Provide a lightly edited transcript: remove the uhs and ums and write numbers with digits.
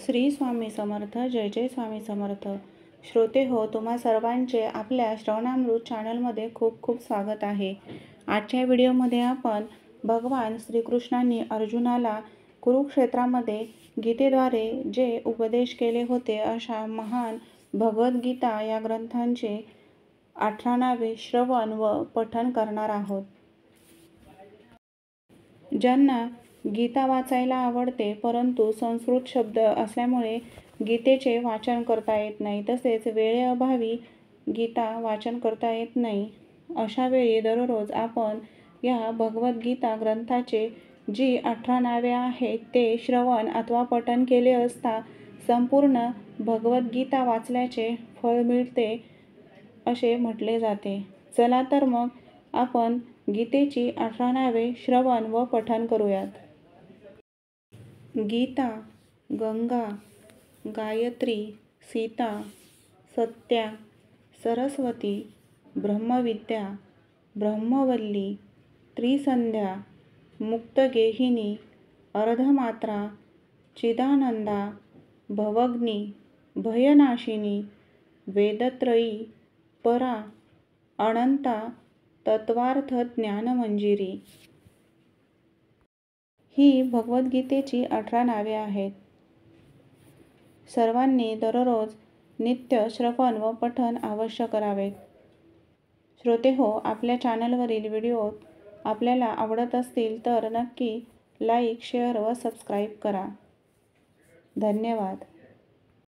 श्री स्वामी समर्थ. जय जय स्वामी समर्थ. श्रोते हो, तुम्हा सर्वांचे आपल्या श्रवणामृत चॅनलमध्ये खूप खूप स्वागत आहे. आजच्या व्हिडिओमध्ये आपण भगवान श्रीकृष्णांनी अर्जुनाला कुरुक्षेत्रामध्ये गीतेद्वारे जे उपदेश केले होते अशा महान भगवद्गीता या ग्रंथांचे 18वे श्रवण व पठण करणार आहोत. ज्यांना गीता वाचायला आवडते परंतु संस्कृत शब्द असल्यामुळे गीतेचे वाचन करता येत नाही, तसेच वेळेअभावी गीता वाचन करता येत नाही, अशा वेळी दररोज आपण या भगवद्गीता ग्रंथाचे जी 18 नावे आहेत ते श्रवण अथवा पठण केले असता संपूर्ण भगवद्गीता वाचल्याचे फळ मिळते असे म्हटले जाते. चला तर मग आपण गीतेची 18 नावे श्रवण व पठण करूयात. गीता, गंगा, गायत्री, सीता, सत्या, सरस्वती, ब्रह्मविद्या, ब्रह्मवल्ली, त्रिसंध्या, मुक्तगेहिनी, अर्धमात्रा, चिदानंदा, भवग्नी, भयनाशिनी, वेदत्रयी, परा, अनंता, तत्वार्थ ज्ञानमंजिरी ही भगवद्गीतेची 18 नावे आहेत. सर्वांनी दररोज नित्य श्रवण व पठण अवश्य करावे. श्रोते हो, आपल्या चॅनलवरील व्हिडिओ आपल्याला आवडत असतील तर नक्की लाईक, शेअर व सबस्क्राईब करा. धन्यवाद.